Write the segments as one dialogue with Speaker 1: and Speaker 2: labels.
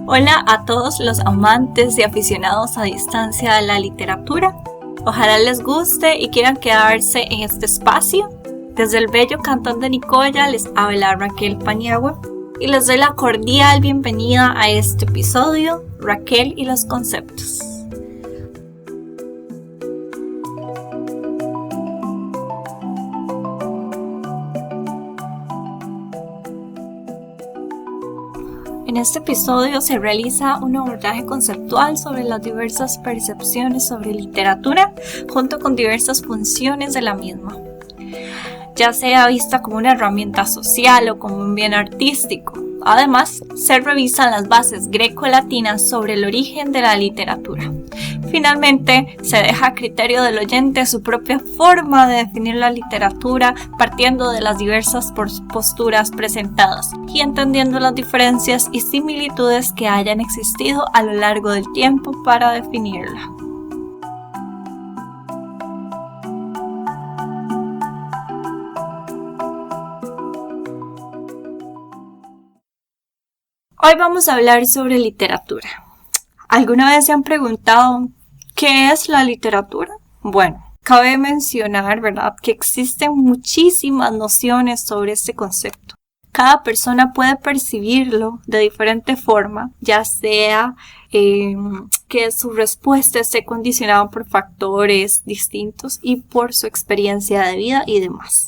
Speaker 1: Hola a todos los amantes y aficionados a distancia de la literatura. Ojalá les guste y quieran quedarse en este espacio. Desde el bello Cantón de Nicoya les habla Raquel Paniagua y les doy la cordial bienvenida a este episodio, Raquel y los conceptos. En este episodio se realiza un abordaje conceptual sobre las diversas percepciones sobre literatura, junto con diversas funciones de la misma, ya sea vista como una herramienta social o como un bien artístico. Además, se revisan las bases greco-latinas sobre el origen de la literatura. Finalmente, se deja a criterio del oyente su propia forma de definir la literatura, partiendo de las diversas posturas presentadas y entendiendo las diferencias y similitudes que hayan existido a lo largo del tiempo para definirla. Hoy vamos a hablar sobre literatura. ¿Alguna vez se han preguntado qué es la literatura? Bueno, cabe mencionar, ¿verdad?, que existen muchísimas nociones sobre este concepto. Cada persona puede percibirlo de diferente forma, ya sea que su respuesta esté condicionada por factores distintos y por su experiencia de vida y demás.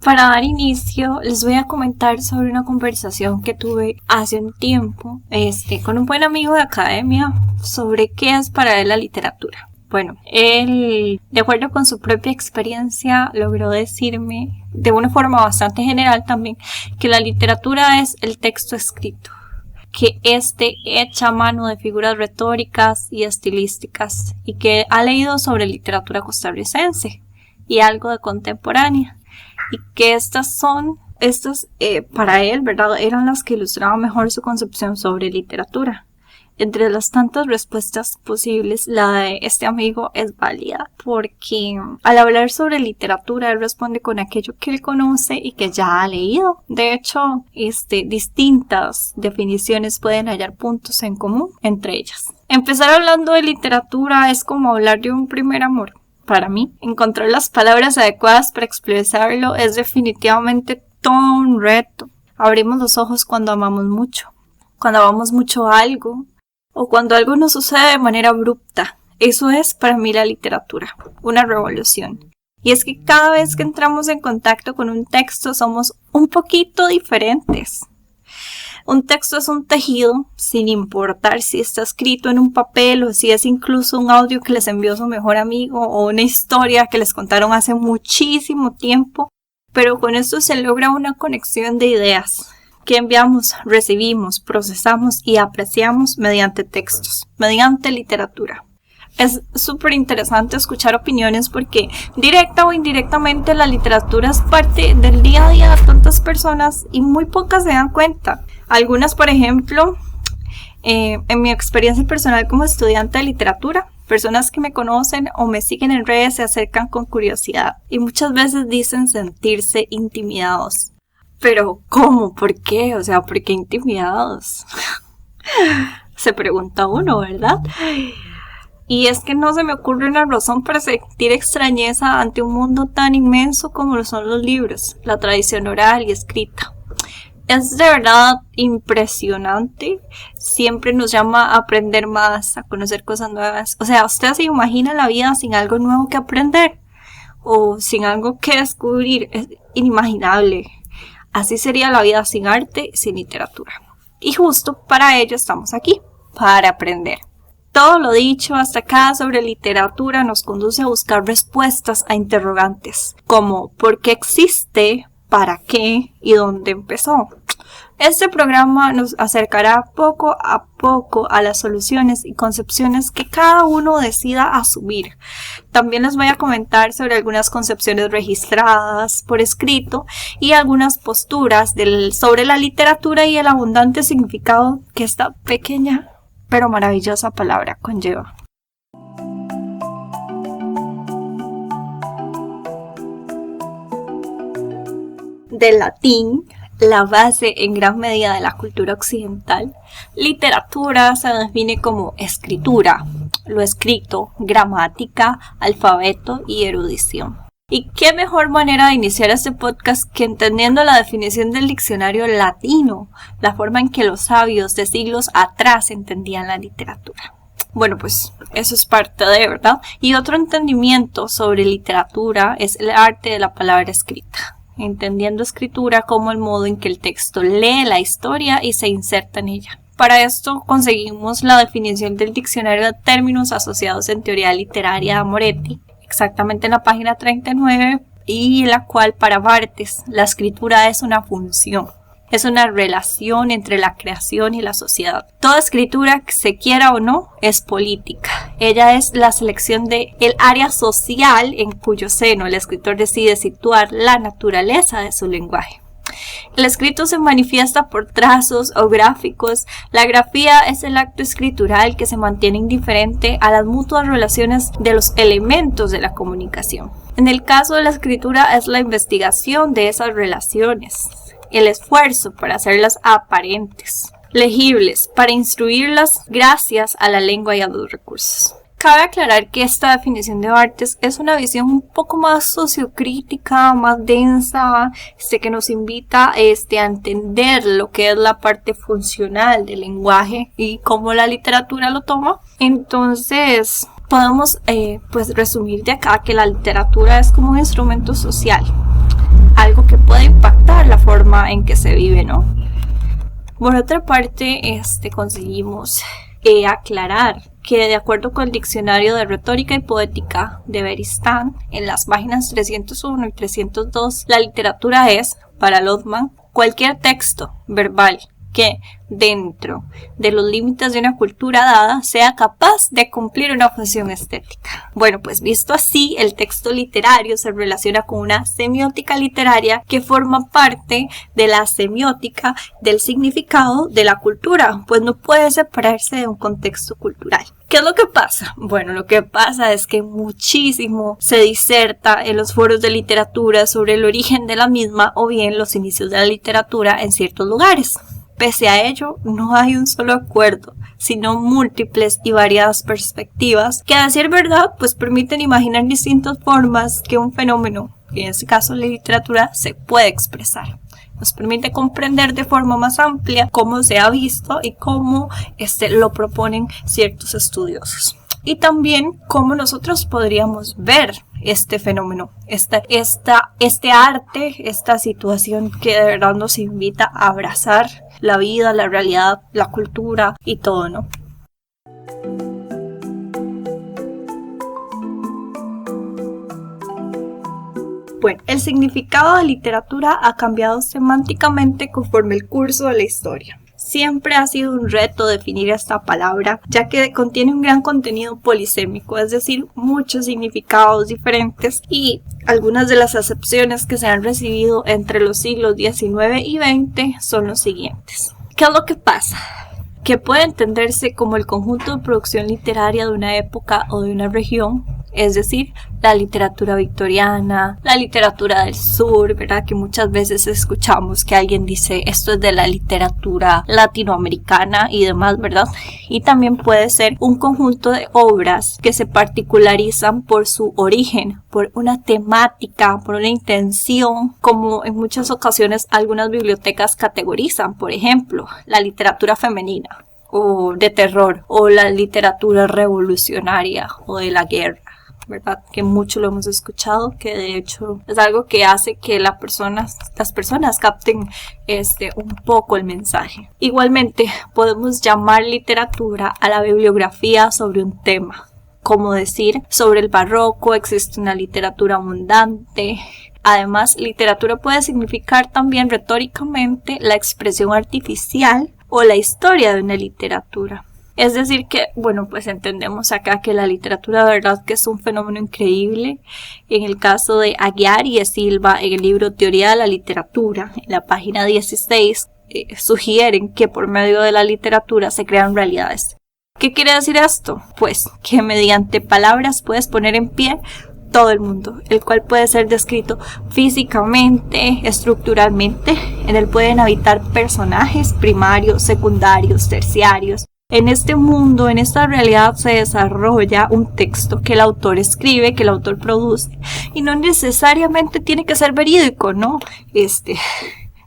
Speaker 1: Para dar inicio, les voy a comentar sobre una conversación que tuve hace un tiempo con un buen amigo de academia sobre qué es para él la literatura. Bueno, él, de acuerdo con su propia experiencia, logró decirme de una forma bastante general también que la literatura es el texto escrito, que hecha a mano de figuras retóricas y estilísticas, y que ha leído sobre literatura costarricense y algo de contemporánea. Y que estas para él, ¿verdad?, eran las que ilustraban mejor su concepción sobre literatura. Entre las tantas respuestas posibles, la de este amigo es válida, porque al hablar sobre literatura, él responde con aquello que él conoce y que ya ha leído. De hecho, distintas definiciones pueden hallar puntos en común entre ellas. Empezar hablando de literatura es como hablar de un primer amor. Para mí, encontrar las palabras adecuadas para expresarlo es definitivamente todo un reto. Abrimos los ojos cuando amamos mucho a algo, o cuando algo nos sucede de manera abrupta. Eso es para mí la literatura, una revolución. Y es que cada vez que entramos en contacto con un texto somos un poquito diferentes. Un texto es un tejido, sin importar si está escrito en un papel o si es incluso un audio que les envió su mejor amigo o una historia que les contaron hace muchísimo tiempo, pero con esto se logra una conexión de ideas que enviamos, recibimos, procesamos y apreciamos mediante textos, mediante literatura. Es súper interesante escuchar opiniones porque directa o indirectamente la literatura es parte del día a día de tantas personas y muy pocas se dan cuenta. Algunas, por ejemplo, en mi experiencia personal como estudiante de literatura, personas que me conocen o me siguen en redes se acercan con curiosidad y muchas veces dicen sentirse intimidados. Pero, ¿cómo? ¿Por qué? O sea, ¿por qué intimidados? Se pregunta uno, ¿verdad? Y es que no se me ocurre una razón para sentir extrañeza ante un mundo tan inmenso como lo son los libros, la tradición oral y escrita. Es de verdad impresionante, siempre nos llama a aprender más, a conocer cosas nuevas. O sea, ¿usted se imagina la vida sin algo nuevo que aprender? O sin algo que descubrir, es inimaginable. Así sería la vida sin arte, sin literatura. Y justo para ello estamos aquí, para aprender. Todo lo dicho hasta acá sobre literatura nos conduce a buscar respuestas a interrogantes, como ¿por qué existe? ¿Para qué? ¿Y dónde empezó? Este programa nos acercará poco a poco a las soluciones y concepciones que cada uno decida asumir. También les voy a comentar sobre algunas concepciones registradas por escrito y algunas posturas sobre la literatura y el abundante significado que esta pequeña pero maravillosa palabra conlleva. Del latín, la base en gran medida de la cultura occidental, literatura se define como escritura, lo escrito, gramática, alfabeto y erudición. ¿Y qué mejor manera de iniciar este podcast que entendiendo la definición del diccionario latino, la forma en que los sabios de siglos atrás entendían la literatura? Bueno, pues eso es parte de, ¿verdad? Y otro entendimiento sobre literatura es el arte de la palabra escrita, entendiendo escritura como el modo en que el texto lee la historia y se inserta en ella. Para esto conseguimos la definición del diccionario de términos asociados en teoría literaria de Moretti, exactamente en la página 39, y en la cual para Barthes la escritura es una función. Es una relación entre la creación y la sociedad. Toda escritura, se quiera o no, es política. Ella es la selección de el área social en cuyo seno el escritor decide situar la naturaleza de su lenguaje. El escrito se manifiesta por trazos o gráficos. La grafía es el acto escritural que se mantiene indiferente a las mutuas relaciones de los elementos de la comunicación. En el caso de la escritura es la investigación de esas relaciones, el esfuerzo para hacerlas aparentes, legibles, para instruirlas gracias a la lengua y a los recursos. Cabe aclarar que esta definición de Barthes es una visión un poco más sociocrítica, más densa, que nos invita a entender lo que es la parte funcional del lenguaje y cómo la literatura lo toma. Entonces, podemos resumir de acá que la literatura es como un instrumento social, algo que puede impactar la forma en que se vive, ¿no? Por otra parte, conseguimos aclarar que de acuerdo con el Diccionario de Retórica y Poética de Beristain, en las páginas 301 y 302, la literatura es, para Lotman, cualquier texto verbal que, dentro de los límites de una cultura dada, sea capaz de cumplir una función estética. Bueno, pues visto así, el texto literario se relaciona con una semiótica literaria que forma parte de la semiótica del significado de la cultura, pues no puede separarse de un contexto cultural. ¿Qué es lo que pasa? Bueno, lo que pasa es que muchísimo se diserta en los foros de literatura sobre el origen de la misma o bien los inicios de la literatura en ciertos lugares. Pese a ello, no hay un solo acuerdo, sino múltiples y variadas perspectivas que, a decir verdad, pues permiten imaginar distintas formas que un fenómeno, que en este caso la literatura, se puede expresar. Nos permite comprender de forma más amplia cómo se ha visto y cómo lo proponen ciertos estudiosos. Y también cómo nosotros podríamos ver este fenómeno, este arte, esta situación que de verdad nos invita a abrazar la vida, la realidad, la cultura y todo, ¿no? Bueno, el significado de literatura ha cambiado semánticamente conforme el curso de la historia. Siempre ha sido un reto definir esta palabra, ya que contiene un gran contenido polisémico, es decir, muchos significados diferentes, y algunas de las acepciones que se han recibido entre los siglos XIX y XX son los siguientes. ¿Qué es lo que pasa? Que puede entenderse como el conjunto de producción literaria de una época o de una región, es decir, la literatura victoriana, la literatura del sur, ¿verdad? Que muchas veces escuchamos que alguien dice esto es de la literatura latinoamericana y demás, ¿verdad? Y también puede ser un conjunto de obras que se particularizan por su origen, por una temática, por una intención, como en muchas ocasiones algunas bibliotecas categorizan, por ejemplo, la literatura femenina o de terror o la literatura revolucionaria o de la guerra, ¿verdad? Que mucho lo hemos escuchado, que de hecho es algo que hace que las personas capten un poco el mensaje. Igualmente podemos llamar literatura a la bibliografía sobre un tema, como decir sobre el barroco existe una literatura abundante. Además, literatura puede significar también retóricamente la expresión artificial o la historia de una literatura. Es decir que, bueno, pues entendemos acá que la literatura de verdad que es un fenómeno increíble. En el caso de Aguiar y de Silva, en el libro Teoría de la Literatura, en la página 16, sugieren que por medio de la literatura se crean realidades. ¿Qué quiere decir esto? Pues que mediante palabras puedes poner en pie todo el mundo, el cual puede ser descrito físicamente, estructuralmente. En él pueden habitar personajes primarios, secundarios, terciarios. En este mundo, en esta realidad se desarrolla un texto que el autor escribe, que el autor produce, y no necesariamente tiene que ser verídico, ¿no?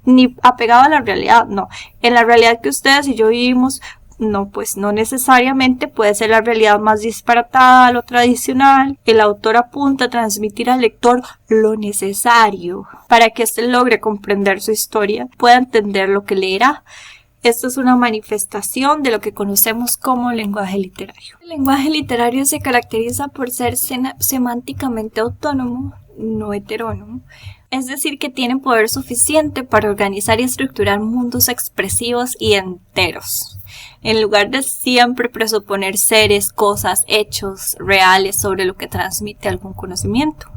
Speaker 1: Ni apegado a la realidad, no. En la realidad que ustedes y yo vivimos, no, pues no necesariamente puede ser la realidad más disparatada, lo tradicional. El autor apunta a transmitir al lector lo necesario para que éste logre comprender su historia, pueda entender lo que leerá. Esto es una manifestación de lo que conocemos como lenguaje literario. El lenguaje literario se caracteriza por ser semánticamente autónomo, no heterónomo. Es decir, que tiene poder suficiente para organizar y estructurar mundos expresivos y enteros, en lugar de siempre presuponer seres, cosas, hechos reales sobre lo que transmite algún conocimiento.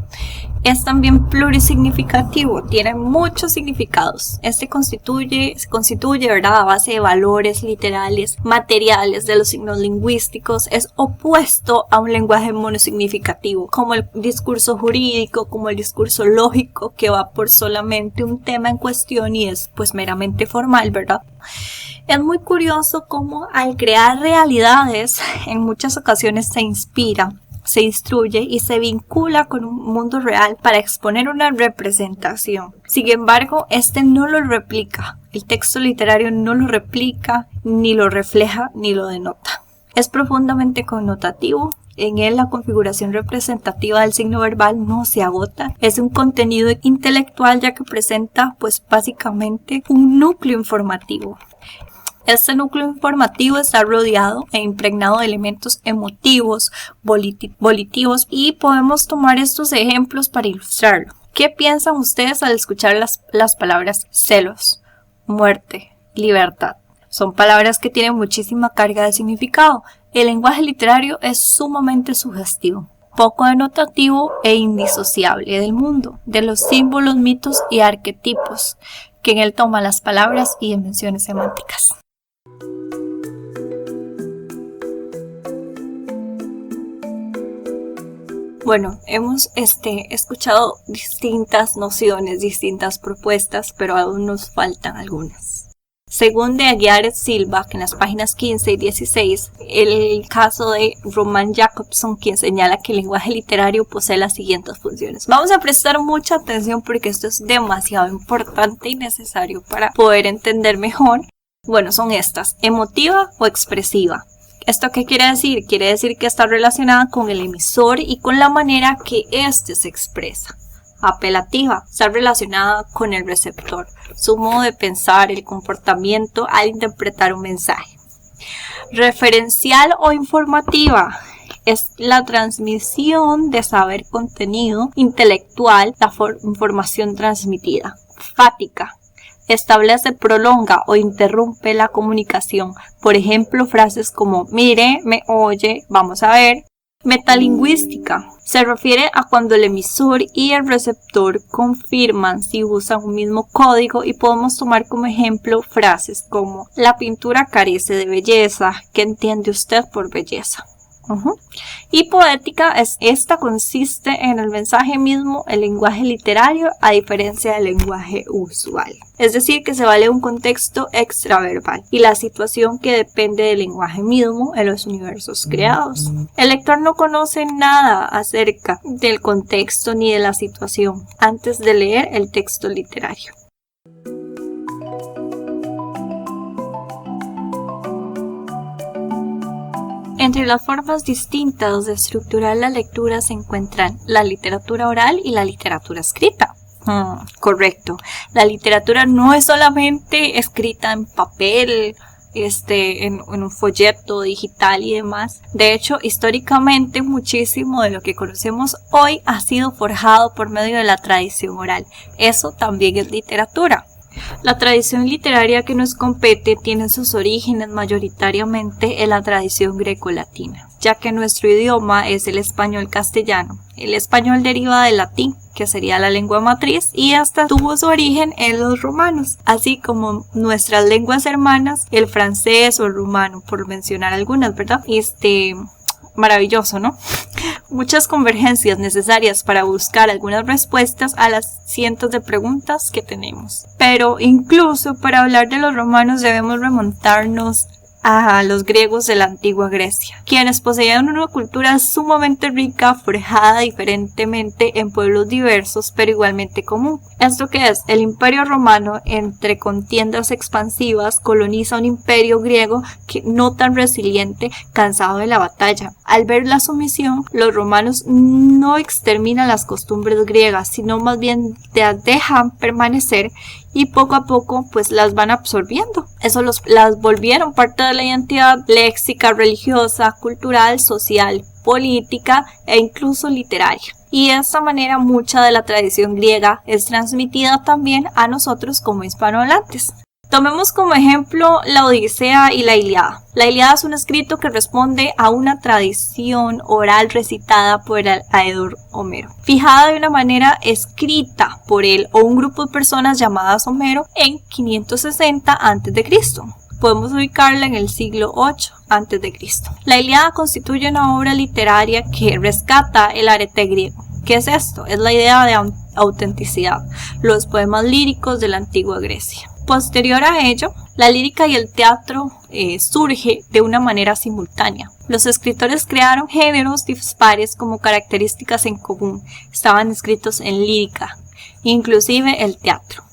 Speaker 1: Es también plurisignificativo, tiene muchos significados. Se constituye, ¿verdad?, a base de valores literales, materiales de los signos lingüísticos. Es opuesto a un lenguaje monosignificativo, como el discurso jurídico, como el discurso lógico, que va por solamente un tema en cuestión y es pues meramente formal, ¿verdad? Es muy curioso cómo al crear realidades, en muchas ocasiones se inspira, se instruye y se vincula con un mundo real para exponer una representación. Sin embargo, no lo replica. El texto literario no lo replica, ni lo refleja, ni lo denota. Es profundamente connotativo. En él la configuración representativa del signo verbal no se agota. Es un contenido intelectual ya que presenta pues básicamente un núcleo informativo. Este núcleo informativo está rodeado e impregnado de elementos emotivos, volitivos, y podemos tomar estos ejemplos para ilustrarlo. ¿Qué piensan ustedes al escuchar las palabras celos, muerte, libertad? Son palabras que tienen muchísima carga de significado. El lenguaje literario es sumamente sugestivo, poco denotativo e indisociable del mundo, de los símbolos, mitos y arquetipos que en él toma las palabras y dimensiones semánticas. Bueno, hemos escuchado distintas nociones, distintas propuestas, pero aún nos faltan algunas. Según de Aguiar Silva, que en las páginas 15 y 16, el caso de Roman Jakobson, quien señala que el lenguaje literario posee las siguientes funciones. Vamos a prestar mucha atención porque esto es demasiado importante y necesario para poder entender mejor. Bueno, son estas: emotiva o expresiva. ¿Esto qué quiere decir? Quiere decir que está relacionada con el emisor y con la manera que éste se expresa. Apelativa, está relacionada con el receptor, su modo de pensar, el comportamiento al interpretar un mensaje. Referencial o informativa, es la transmisión de saber contenido intelectual, la información transmitida. Fática, establece, prolonga o interrumpe la comunicación. Por ejemplo, frases como mire, me oye, vamos a ver. Metalingüística se refiere a cuando el emisor y el receptor confirman si usan un mismo código, y podemos tomar como ejemplo frases como la pintura carece de belleza, ¿qué entiende usted por belleza? Y poética, esta consiste en el mensaje mismo, el lenguaje literario, a diferencia del lenguaje usual. Es decir, que se vale un contexto extraverbal y la situación que depende del lenguaje mismo en los universos creados. El lector no conoce nada acerca del contexto ni de la situación antes de leer el texto literario. Entre las formas distintas de estructurar la lectura se encuentran la literatura oral y la literatura escrita. Correcto. La literatura no es solamente escrita en papel, en un folleto digital y demás. De hecho, históricamente muchísimo de lo que conocemos hoy ha sido forjado por medio de la tradición oral. Eso también es literatura. La tradición literaria que nos compete tiene sus orígenes mayoritariamente en la tradición grecolatina, ya que nuestro idioma es el español castellano. El español deriva del latín, que sería la lengua matriz, y hasta tuvo su origen en los romanos, así como nuestras lenguas hermanas, el francés o el rumano, por mencionar algunas, ¿verdad? Maravilloso, ¿no? muchas convergencias necesarias para buscar algunas respuestas a las cientos de preguntas que tenemos. Pero incluso para hablar de los romanos debemos remontarnos a los griegos de la antigua Grecia, quienes poseían una cultura sumamente rica, forjada diferentemente en pueblos diversos, pero igualmente común. ¿Esto qué es? El Imperio Romano, entre contiendas expansivas, coloniza un imperio griego que no tan resiliente, cansado de la batalla. Al ver la sumisión, los romanos no exterminan las costumbres griegas, sino más bien las dejan permanecer y poco a poco pues las van absorbiendo. Eso las volvieron parte de la identidad léxica, religiosa, cultural, social, política e incluso literaria. Y de esta manera mucha de la tradición griega es transmitida también a nosotros como hispanohablantes. Tomemos como ejemplo la Odisea y la Ilíada. La Ilíada es un escrito que responde a una tradición oral recitada por el Aedor Homero, fijada de una manera escrita por él o un grupo de personas llamadas Homero en 560 a.C. Podemos ubicarla en el siglo 8 a.C. La Ilíada constituye una obra literaria que rescata el arete griego. ¿Qué es esto? Es la idea de autenticidad, los poemas líricos de la antigua Grecia. Posterior a ello, la lírica y el teatro surge de una manera simultánea. Los escritores crearon géneros dispares como características en común. Estaban escritos en lírica, inclusive el teatro.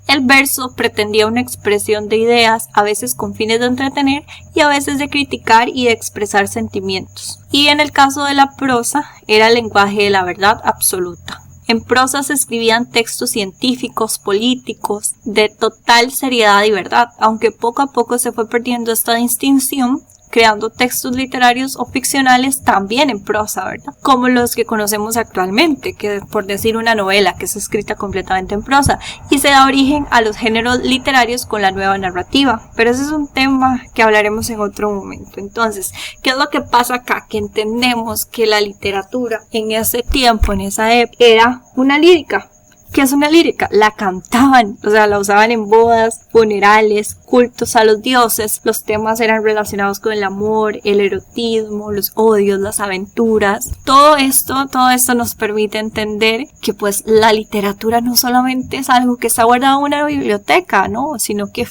Speaker 1: El verso pretendía una expresión de ideas, a veces con fines de entretener y a veces de criticar y de expresar sentimientos. Y en el caso de la prosa, era el lenguaje de la verdad absoluta. En prosa se escribían textos científicos, políticos, de total seriedad y verdad, aunque poco a poco se fue perdiendo esta distinción, creando textos literarios o ficcionales también en prosa, ¿verdad? Como los que conocemos actualmente, que por decir una novela que es escrita completamente en prosa, y se da origen a los géneros literarios con la nueva narrativa. Pero ese es un tema que hablaremos en otro momento. Entonces, ¿qué es lo que pasa acá? Que entendemos que la literatura en ese tiempo, en esa época, era una lírica. ¿Qué es una lírica? La cantaban, o sea, la usaban en bodas, funerales, cultos a los dioses. Los temas eran relacionados con el amor, el erotismo, los odios, las aventuras. Todo esto nos permite entender que pues la literatura no solamente es algo que está guardado en una biblioteca, ¿no? Sino que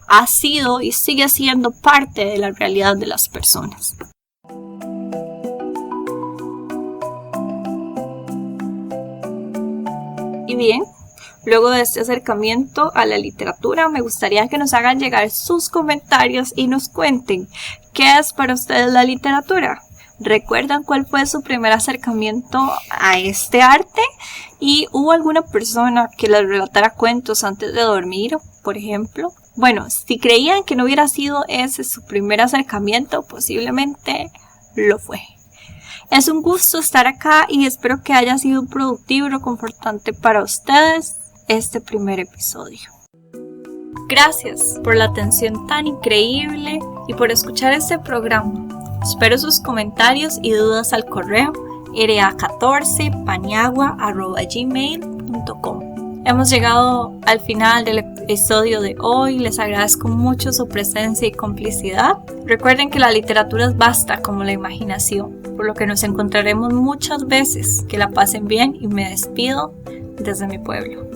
Speaker 1: ha sido y sigue siendo parte de la realidad de las personas. Y bien, luego de este acercamiento a la literatura, me gustaría que nos hagan llegar sus comentarios y nos cuenten qué es para ustedes la literatura. ¿Recuerdan cuál fue su primer acercamiento a este arte? ¿Y hubo alguna persona que les relatara cuentos antes de dormir, por ejemplo? Bueno, si creían que no hubiera sido ese su primer acercamiento, posiblemente lo fue. Es un gusto estar acá y espero que haya sido productivo y reconfortante para ustedes este primer episodio. Gracias por la atención tan increíble y por escuchar este programa. Espero sus comentarios y dudas al correo ra14paniagua@gmail.com. Hemos llegado al final del episodio de hoy. Les agradezco mucho su presencia y complicidad. Recuerden que la literatura es vasta como la imaginación, por lo que nos encontraremos muchas veces. Que la pasen bien y me despido desde mi pueblo.